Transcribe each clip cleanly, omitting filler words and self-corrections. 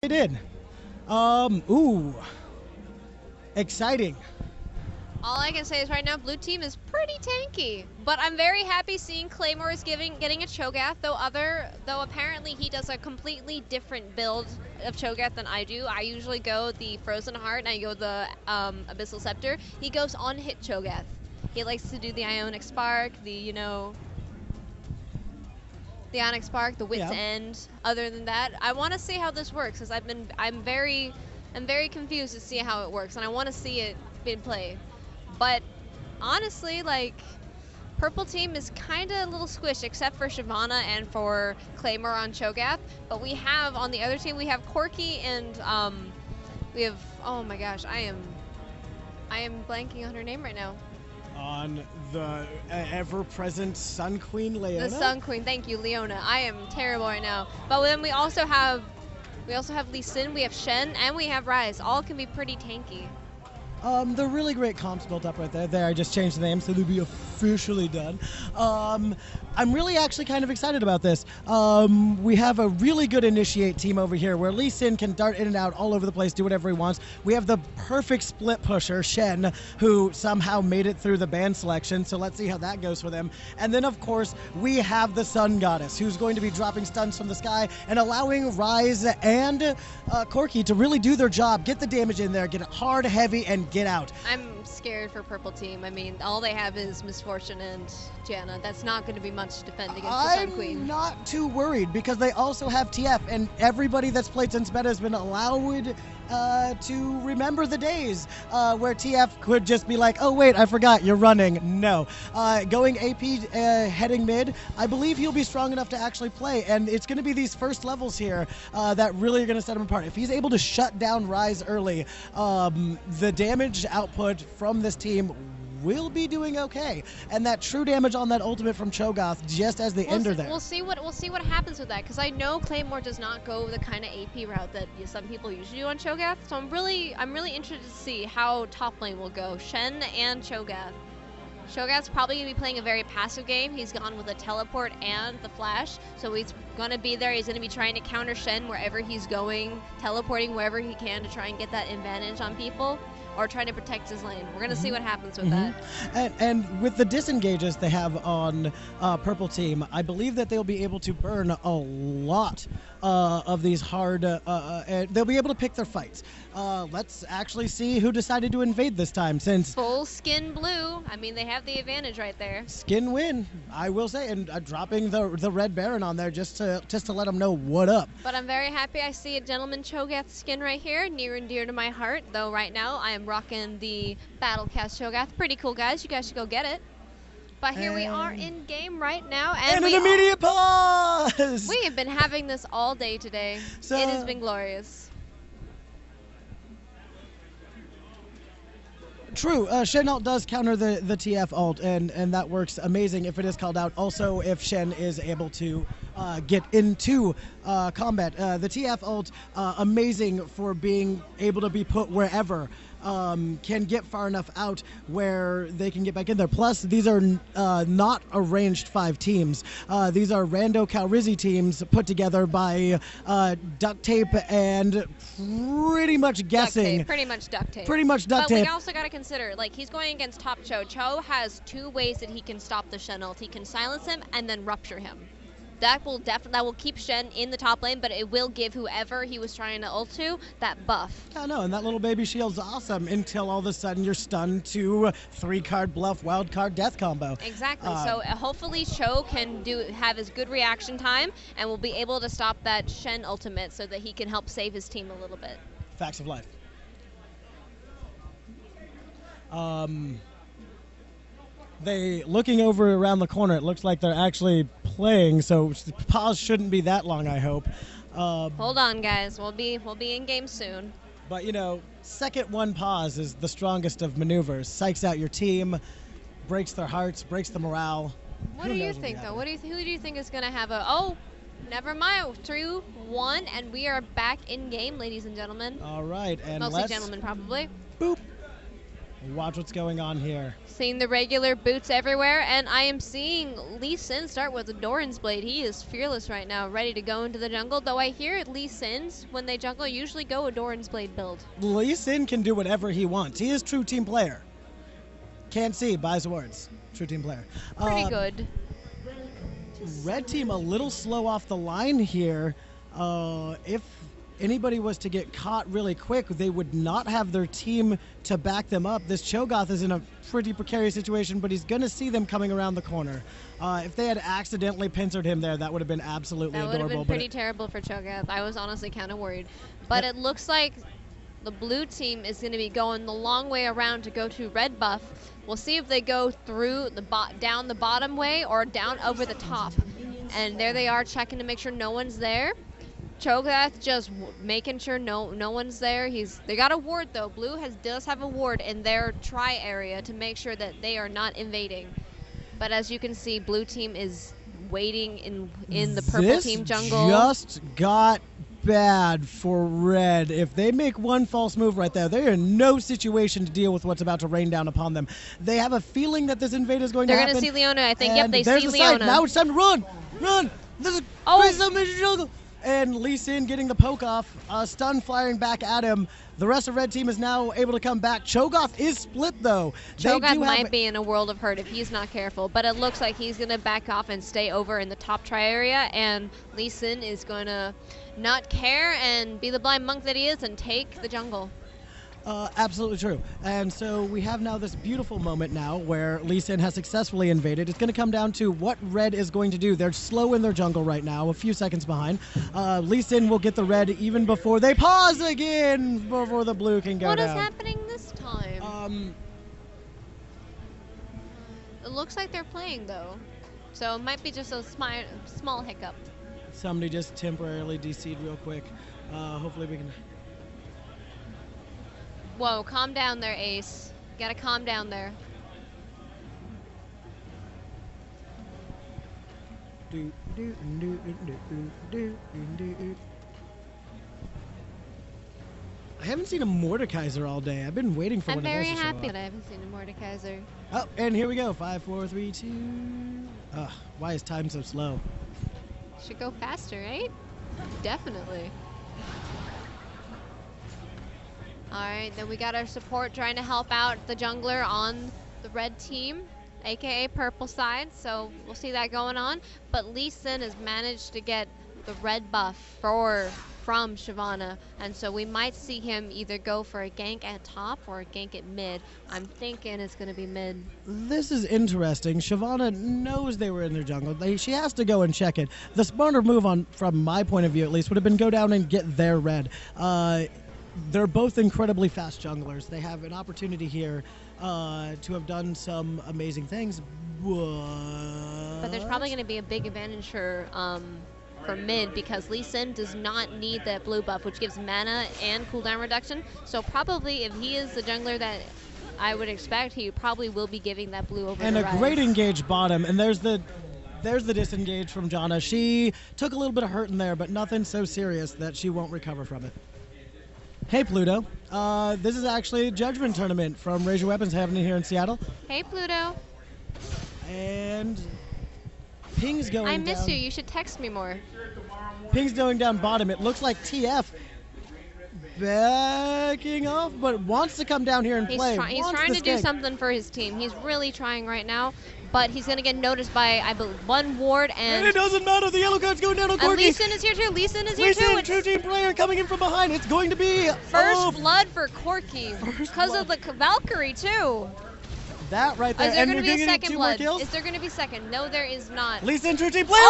did. Ooh. Exciting. All I can say is right now, blue team is pretty tanky. But I'm very happy seeing Claymore is getting a Cho'Gath, though apparently he does a completely different build of Cho'Gath than I do. I usually go the Frozen Heart and I go the Abyssal Scepter. He goes on hit Cho'Gath. He likes to do the Ionic Spark, the Ionic Spark, the Wit's End. Other than that, I want to see how this works because I'm very confused to see how it works, and I want to see it being played. But honestly, like, purple team is kind of a little squished, except for Shyvana and for Claymore on Cho'Gath. But we have on the other team, we have Corki and we have, oh my gosh, I am blanking on her name right now. On the ever-present Sun Queen, Leona. The Sun Queen, thank you, Leona. I am terrible right now. But then we also have Lee Sin, we have Shen, and we have Ryze. All can be pretty tanky. They're really great comps built up right there. I just changed the name, so they'll be officially done. I'm really actually kind of excited about this. We have a really good initiate team over here where Lee Sin can dart in and out all over the place, do whatever he wants. We have the perfect split pusher, Shen, who somehow made it through the ban selection, so let's see how that goes for them. And then, of course, we have the Sun Goddess, who's going to be dropping stuns from the sky and allowing Ryze and Corki to really do their job, get the damage in there, get it hard, heavy, and get out. I'm scared for purple team. I mean, all they have is Misfortune and Janna. That's not going to be much to defend against the Sun Queen. I'm not too worried because they also have TF, and everybody that's played since beta has been allowed to remember the days where TF could just be like, oh wait, I forgot, you're running. No. Going AP heading mid, I believe he'll be strong enough to actually play, and it's going to be these first levels here that really are going to set him apart. If he's able to shut down Ryze early, the damage output from this team will be doing okay, and that true damage on that ultimate from Cho'Gath just as they enter there. We'll see what happens with that, because I know Claymore does not go the kind of AP route that some people usually do on Cho'Gath. So I'm really interested to see how top lane will go. Shen and Cho'Gath. Cho'Gath's probably going to be playing a very passive game. He's gone with a teleport and the flash, so he's going to be there. He's going to be trying to counter Shen wherever he's going, teleporting wherever he can to try and get that advantage on people, or trying to protect his lane. We're going to see what happens with that. And with the disengages they have on purple team, I believe that they'll be able to burn a lot of these hard, and they'll be able to pick their fights. Let's actually see who decided to invade this time, since full skin blue. I mean, they have the advantage right there. Skin win, I will say, and dropping the Red Baron on there just to let them know what up. But I'm very happy I see a Gentleman Cho'Gath skin right here, near and dear to my heart. Though right now I am rocking the Battlecast Cho'Gath. Pretty cool, guys. You guys should go get it. But here we are in game right now, and an immediate pause. We have been having this all day today. So, it has been glorious. True, Shen ult does counter the TF ult, and that works amazing if it is called out. Also, if Shen is able to get into combat. The TF ult, amazing for being able to be put wherever. Can get far enough out where they can get back in there. Plus, these are not arranged 5 teams. These are rando Calrissian teams put together by duct tape and pretty much guessing. Pretty much duct tape. But we also got to consider, like, he's going against top Cho. Cho has 2 ways that he can stop the Shen ult. He can silence him and then rupture him. That will keep Shen in the top lane, but it will give whoever he was trying to ult to that buff. I know, and that little baby shield's awesome until all of a sudden you're stunned to 3-card bluff, wild card death combo. Exactly. So hopefully Cho can have his good reaction time and will be able to stop that Shen ultimate so that he can help save his team a little bit. Facts of life. They looking over around the corner. It looks like they're actually playing, so pause shouldn't be that long, I hope. Hold on, guys. We'll be in game soon. But you know, second one pause is the strongest of maneuvers. Psychs out your team, breaks their hearts, breaks the morale. What do you think, though? Who do you think is gonna have a? Oh, never mind. 3-1, and we are back in game, ladies and gentlemen. All right, and mostly gentlemen, probably. Boop. Watch what's going on here. Seeing the regular boots everywhere, and I am seeing Lee Sin start with the Doran's Blade. He is fearless right now, ready to go into the jungle, though I hear Lee Sins, when they jungle, usually go a Doran's Blade build. Lee Sin can do whatever he wants. He is true team player. Can't see, buys awards. True team player. Pretty good. Red team a little slow off the line here. If anybody was to get caught really quick, they would not have their team to back them up. This Cho'Gath is in a pretty precarious situation, but he's going to see them coming around the corner. If they had accidentally pincered him there, that would have been absolutely adorable. That would have been pretty terrible for Cho'Gath. I was honestly kind of worried. But it looks like the blue team is going to be going the long way around to go to red buff. We'll see if they go through the down the bottom way or down over the top. And there they are, checking to make sure no one's there. Cho'Gath just making sure no one's there. They got a ward though. Blue does have a ward in their try area to make sure that they are not invading. But as you can see, blue team is waiting in the purple team jungle. Just got bad for red. If they make one false move right there, they're in no situation to deal with what's about to rain down upon them. They have a feeling that this invade is going to happen. They're going to see Leona, I think. Yep, they see Leona. Leona. Now it's time to run! Run! This is crazy submission jungle! And Lee Sin getting the poke off, stun firing back at him. The rest of red team is now able to come back. Cho'Gath is split though. Cho'Gath might be in a world of hurt if he's not careful, but it looks like he's going to back off and stay over in the top try area, and Lee Sin is going to not care and be the blind monk that he is and take the jungle. Absolutely true. And so we have now this beautiful moment now where Lee Sin has successfully invaded. It's going to come down to what red is going to do. They're slow in their jungle right now, a few seconds behind. Lee Sin will get the red even before they pause again, before the blue can go down. What is happening this time? It looks like they're playing though. So it might be just a small hiccup. Somebody just temporarily DC'd real quick. Hopefully we can... Whoa, calm down there, Ace. You gotta calm down there. I haven't seen a Mordekaiser all day. I've been waiting for one of those to show up. I'm very happy that I haven't seen a Mordekaiser. Oh, and here we go. 5, 4, 3, 2. Ugh, why is time so slow? Should go faster, right? Definitely. Alright, then we got our support trying to help out the jungler on the red team, aka purple side, so we'll see that going on. But Lee Sin has managed to get the red buff from Shyvana, and so we might see him either go for a gank at top or a gank at mid. I'm thinking it's going to be mid. This is interesting. Shyvana knows they were in their jungle. She has to go and check it. The smarter move, from my point of view at least, would have been go down and get their red. They're both incredibly fast junglers. They have an opportunity here to have done some amazing things. But there's probably going to be a big advantage for mid because Lee Sin does not need that blue buff, which gives mana and cooldown reduction. So probably if he is the jungler that I would expect, he probably will be giving that blue over. And a great engage bottom. And there's the disengage from Janna. She took a little bit of hurt in there, but nothing so serious that she won't recover from it. Hey, Pluto. This is actually a Judgment Tournament from Raise Your Weapons happening here in Seattle. Hey, Pluto. And ping's going down. I miss you. You should text me more. Ping's going down bottom. It looks like TF backing off, but wants to come down here and play. He's trying to do something for his team. He's really trying right now. But he's going to get noticed by, I believe, one ward, and it doesn't matter. The yellow card's going down on Corky. Lee Sin is here too. Lee Sin is here too. True team player coming in from behind. It's going to be first blood for Corky because of the Valkyrie too. That right there. Is there going to be a second blood? Is there going to be second? No, there is not. Lee Sin, true team player,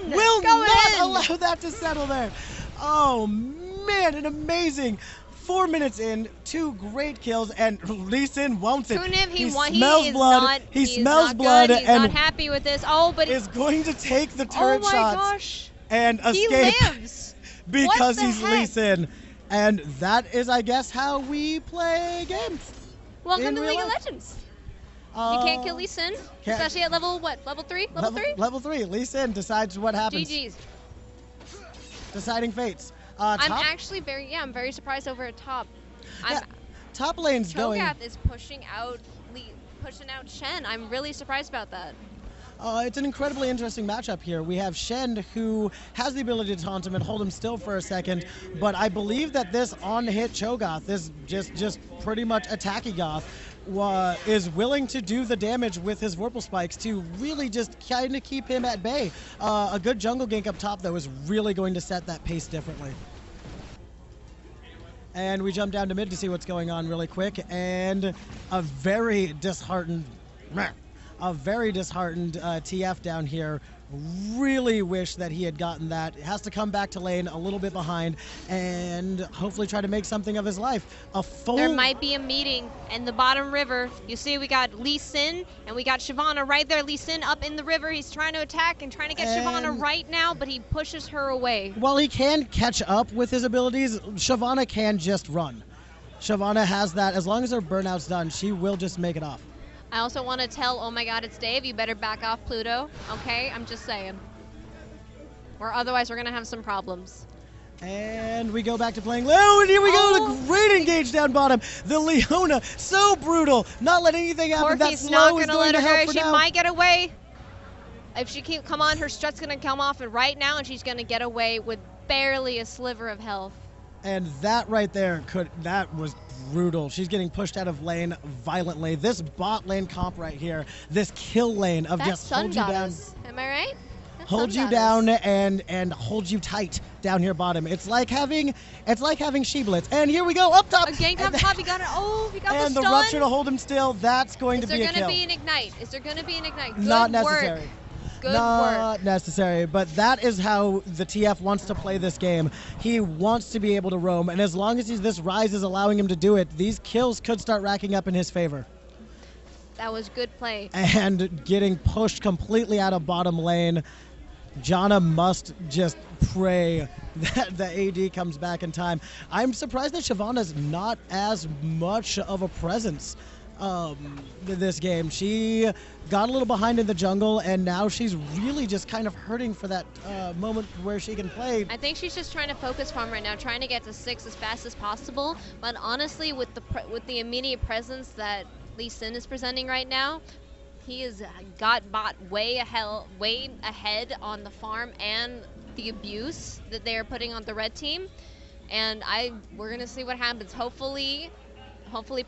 will not allow that to settle there. Oh man, an amazing 4 minutes in, 2 great kills, and Lee Sin wants it. Kunim, he smells blood. He smells blood, and not happy with this. Oh, but is going to take the turret shots and escape. He lives because he's Lee Sin, and that is, I guess, how we play games. Welcome to League of Legends. You can't kill Lee Sin, especially at level what? Level 3? Level 3? Level 3. Lee Sin decides what happens. GG's. Deciding fates. I'm actually I'm very surprised over at top. top lane's going. Cho'Gath is pushing out Shen. I'm really surprised about that. It's an incredibly interesting matchup here. We have Shen, who has the ability to taunt him and hold him still for a second, but I believe that this on-hit Cho'Gath, this just pretty much attacky Goth, is willing to do the damage with his Vorpal Spikes to really just kind of keep him at bay. A good jungle gank up top, though, is really going to set that pace differently. And we jump down to mid to see what's going on really quick, and a very disheartened TF down here. Really wish that he had gotten that. Has to come back to lane a little bit behind and hopefully try to make something of his life. There might be a meeting in the bottom river. You see we got Lee Sin and we got Shyvana right there. Lee Sin up in the river. He's trying to attack and trying to get Shyvana right now, but he pushes her away. While he can catch up with his abilities, Shyvana can just run. Shyvana has that. As long as her burnout's done, she will just make it off. I also want to tell, oh my god, it's Dave, you better back off Pluto, okay? I'm just saying. Or otherwise we're going to have some problems. And we go back to playing. Oh, and here we go, the great engage down bottom. The Leona, so brutal, not letting anything happen. Corky's that not slow is gonna going let to her help go. for She now. might get away. If she keep come on, her strut's going to come off and right now, and she's going to get away with barely a sliver of health. And that right there, that was brutal. She's getting pushed out of lane violently. This bot lane comp right here, this kill lane of just hold you down. Am I right? Hold you down and hold you tight down here bottom. It's like having Sheeblitz. And here we go up top. A gank up top. He got it. Oh, he got the stun. And the rupture to hold him still. That's going to be a kill. Is there going to be an ignite? Is there going to be an ignite? Good Not necessary. Work. Good Not work. necessary, but that is how the TF wants to play this game. He wants to be able to roam, and as long as this Rise is allowing him to do it, these kills could start racking up in his favor. That was good play. And getting pushed completely out of bottom lane, Janna must just pray that the AD comes back in time. I'm surprised that Shyvana's not as much of a presence this game. She got a little behind in the jungle, and now she's really just kind of hurting for that moment where she can play. I think she's just trying to focus farm right now, trying to get to 6 as fast as possible. But honestly, with the immediate presence that Lee Sin is presenting right now, he has got bot way ahead on the farm and the abuse that they are putting on the red team. And we're gonna see what happens. Hopefully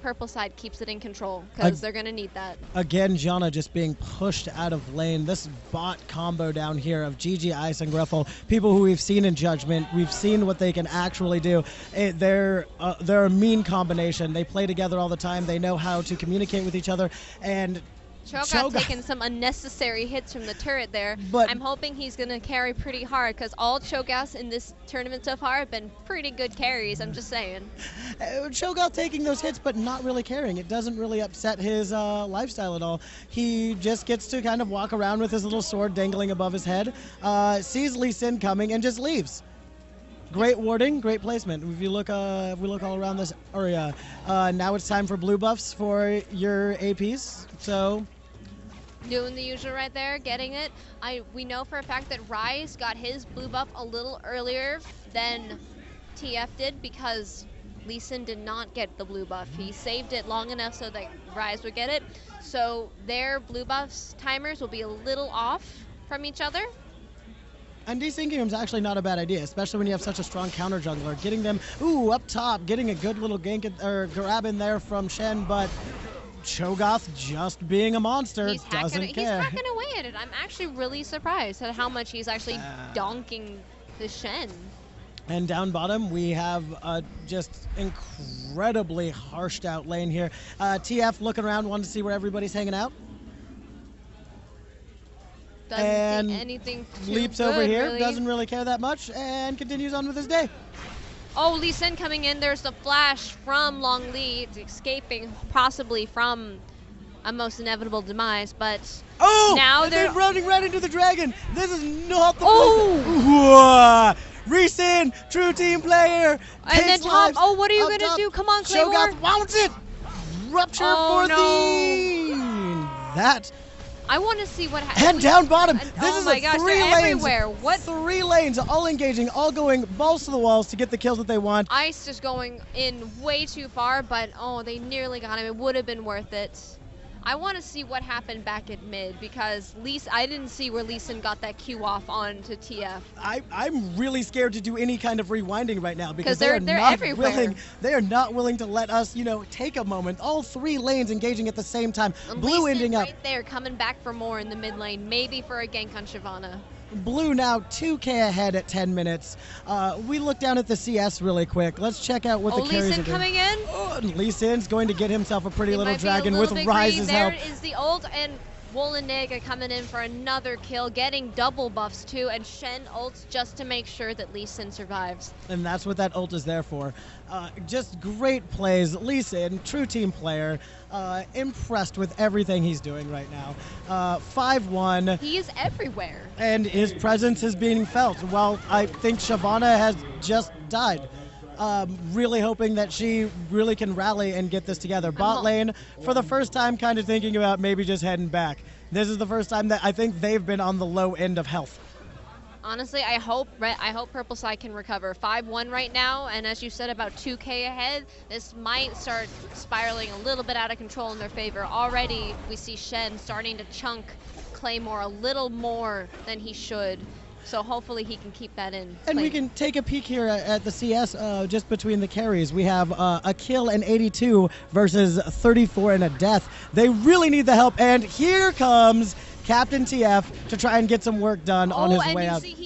purple side keeps it in control, because they're going to need that. Again, Janna just being pushed out of lane. This bot combo down here of GG, Ice, and Grifal, people who we've seen in Judgment, we've seen what they can actually do. They're a mean combination. They play together all the time. They know how to communicate with each other. And Cho'Gath taking some unnecessary hits from the turret there. But I'm hoping he's going to carry pretty hard, because all Cho'Gaths in this tournament so far have been pretty good carries, I'm just saying. Cho'Gath taking those hits but not really carrying. It doesn't really upset his lifestyle at all. He just gets to kind of walk around with his little sword dangling above his head, sees Lee Sin coming, and just leaves. Great warding, great placement. If we look all around this area, now it's time for blue buffs for your APs. So, doing the usual right there, getting it. We know for a fact that Rise got his blue buff a little earlier than TF did, because Lee Sin did not get the blue buff. He saved it long enough so that Rise would get it. So their blue buffs timers will be a little off from each other. And desyncing him is actually not a bad idea, especially when you have such a strong counter jungler. Getting them, up top, getting a good little gank or grab in there from Shen, but Cho'Gath just being a monster doesn't care. He's hacking away at it. I'm actually really surprised at how much he's actually donking the Shen. And down bottom, we have just incredibly harshed out lane here. TF looking around, wanting to see where everybody's hanging out. Doesn't see anything too leaps good, over here, really. doesn't really care that much, and continues on with his day. Oh, Lee Sin coming in. There's the flash from Long Lee. It's escaping possibly from a most inevitable demise, but now they're running right into the dragon. This is not the Recent true team player. And then top. Oh, what are you gonna do? Come on, Claymore. Cho'Gath wants it. Rupture for the. I want to see what happens. Head down bottom. This oh is my a gosh, 3 they're lanes. everywhere. What? 3 lanes, all engaging, all going balls to the walls to get the kills that they want. Ice just going in way too far, but oh, they nearly got him. It would have been worth it. I want to see what happened back at mid because I didn't see where Lee Sin got that Q off onto TF. I'm really scared to do any kind of rewinding right now because they're not everywhere. willing. They are not willing to let us, take a moment. All 3 lanes engaging at the same time. And Blue Lee Sin ending up. right there, coming back for more in the mid lane, maybe for a gank on Shyvana. Blue now 2K ahead at 10 minutes. We look down at the CS really quick. Let's check out what the carries Lee are Sin doing. coming in. Oh, Lee Sin's going to get himself a pretty It little might be a dragon little with bit Rise's greedy. help. There is the ult, and Wollenega coming in for another kill, getting double buffs too, and Shen ults just to make sure that Lee Sin survives. And that's what that ult is there for. Just great plays. Lee Sin, true team player. Impressed with everything he's doing right now. 5-1. He is everywhere. And his presence is being felt. Well, I think Shyvana has just died. Really hoping that she really can rally and get this together. Bot lane, for the first time, kind of thinking about maybe just heading back. This is the first time that I think they've been on the low end of health. Honestly, I hope Purple Side can recover. 5-1 right now, and as you said, about 2K ahead. This might start spiraling a little bit out of control in their favor. Already, we see Shen starting to chunk Claymore a little more than he should. So hopefully he can keep that in. And we can take a peek here at the CS just between the carries. We have a kill and 82 versus 34 and a death. They really need the help, and here comes Captain TF to try and get some work done on his way out. Oh, and you see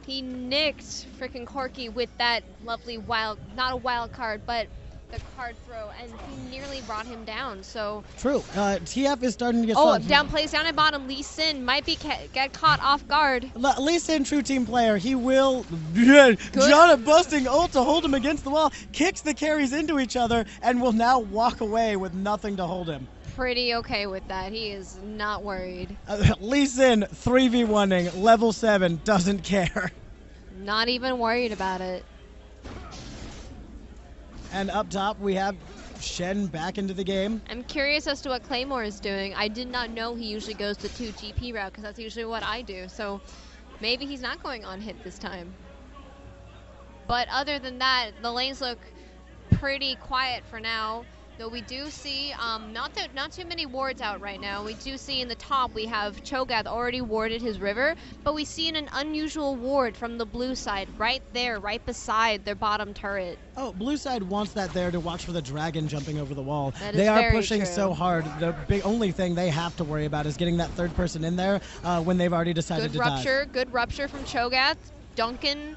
he nicked freaking Corki with that lovely not a wild card, but the card throw, and he nearly brought him down. So true. TF is starting to get plays down at bottom. Lee Sin might be get caught off guard. Lee Sin, true team player. He will. John busting ult to hold him against the wall, kicks the carries into each other, and will now walk away with nothing to hold him. Pretty okay with that. He is not worried. Lee Sin 3v1ing, level 7, doesn't care. Not even worried about it. And up top, we have Shen back into the game. I'm curious as to what Claymore is doing. I did not know he usually goes the 2 GP route because that's usually what I do. So maybe he's not going on hit this time. But other than that, the lanes look pretty quiet for now. Though we do see not too many wards out right now. We do see in the top we have Cho'Gath already warded his river, but we see an unusual ward from the blue side right there, right beside their bottom turret. Oh, blue side wants that there to watch for the dragon jumping over the wall. They are pushing true. So hard. The only thing they have to worry about is getting that third person in there when they've already decided to dive. Good rupture from Cho'Gath, dunking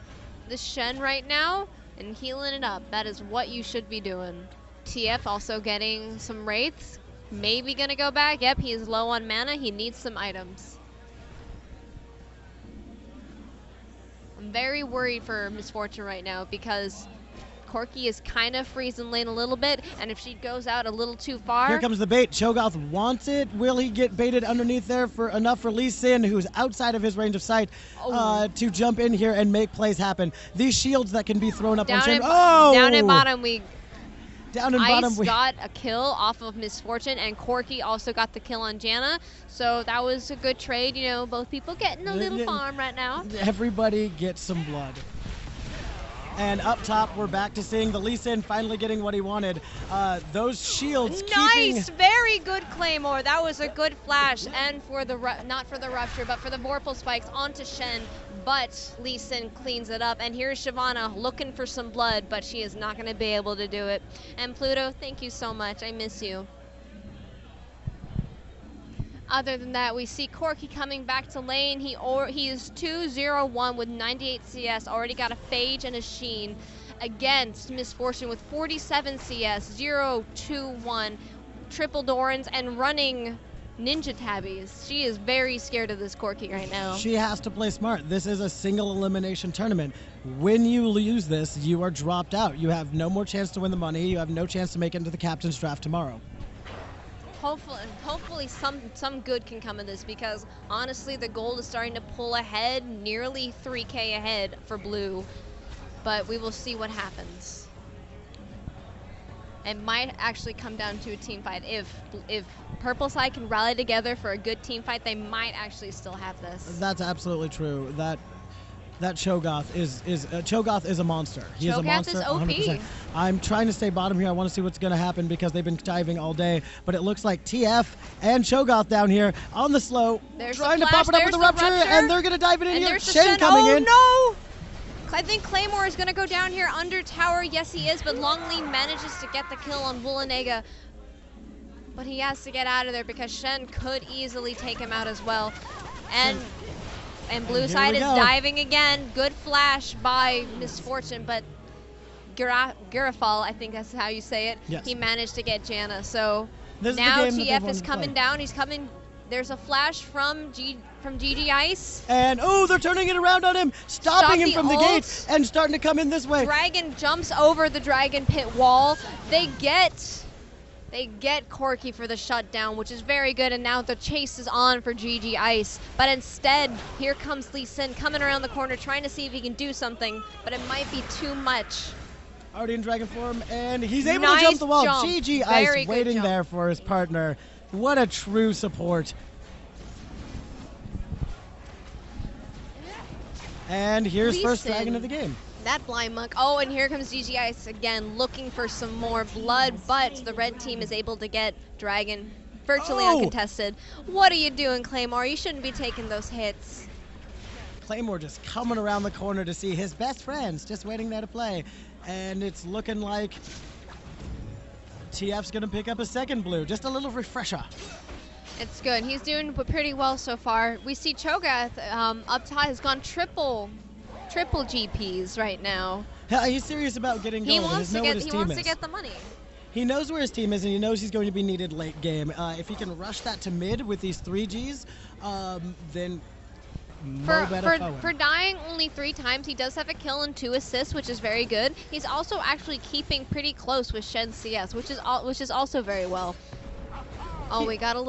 the Shen right now and healing it up. That is what you should be doing. TF also getting some wraiths. Maybe gonna go back. Yep, he is low on mana. He needs some items. I'm very worried for Misfortune right now because Corki is kind of freezing lane a little bit, and if she goes out a little too far. Here comes the bait. Cho'Gath wants it. Will he get baited underneath there for enough for Lee Sin, who's outside of his range of sight, to jump in here and make plays happen? These shields that can be thrown up on Shen. Down at bottom, Ice got a kill off of Misfortune, and Corki also got the kill on Janna. So that was a good trade. You know, both people getting a little farm right now. Everybody gets some blood. And up top, we're back to seeing the Lee Sin finally getting what he wanted. Those shields Nice! Very good Claymore. That was a good flash. And for the, not for the rupture, but for the Vorpal spikes onto Shen. But Lee Sin cleans it up. And here's Shyvana looking for some blood, but she is not going to be able to do it. And Pluto, thank you so much. I miss you. Other than that, we see Corki coming back to lane. He is 2-0-1 with 98 CS. Already got a Phage and a Sheen against Misfortune with 47 CS, 0-2-1, triple Dorans, and running Ninja Tabbies. She is very scared of this Corki right now. She has to play smart. This is a single elimination tournament. When you lose this, you are dropped out. You have no more chance to win the money. You have no chance to make it into the captain's draft tomorrow. Hopefully some good can come of this, because honestly the gold is starting to pull ahead, nearly 3K ahead for blue, but we will see what happens. it might actually come down to a team fight. If Purple Side can rally together for a good team fight, they might actually still have this. That's absolutely true. That Cho'Gath is a monster. He is a monster. Is OP. 100%. I'm trying to stay bottom here. I want to see what's going to happen because they've been diving all day. But it looks like TF and Cho'Gath down here on the slow, trying to pop it up with the rupture, and they're going to dive it in here. Shen coming in. Oh no! I think Claymore is going to go down here under tower. Yes, he is, but Longli manages to get the kill on Woolanega. But he has to get out of there because Shen could easily take him out as well. And blue side is diving again. Good flash by Misfortune, but Grifal, I think that's how you say it. Yes. He managed to get Janna. So this now TF is coming down. He's coming. There's a flash from GG Ice. And oh, they're turning it around on him, stopping him from the gate and starting to come in this way. Dragon jumps over the Dragon Pit wall. They get Corki for the shutdown, which is very good, and now the chase is on for GG Ice. But instead, here comes Lee Sin coming around the corner, trying to see if he can do something, but it might be too much. Already in Dragon form, and he's able to jump the wall. GG Ice waiting there for his partner. What a true support. And here's Lee first Sin. Dragon of the game. That blind monk. Oh, and here comes GG Ice again, looking for some more blood, but the red team is able to get Dragon virtually uncontested. What are you doing, Claymore? You shouldn't be taking those hits. Claymore just coming around the corner to see his best friends just waiting there to play. And it's looking like TF's going to pick up a second blue. Just a little refresher. It's good. He's doing pretty well so far. We see Cho'Gath up top has gone triple GPs right now. He's serious about getting going. He wants to get the money. He knows where his team is, and he knows he's going to be needed late game. If he can rush that to mid with these 3 Gs, then for dying only 3 times, he does have a kill and 2 assists, which is very good. He's also actually keeping pretty close with Shen CS, which is also very well. Oh, we got a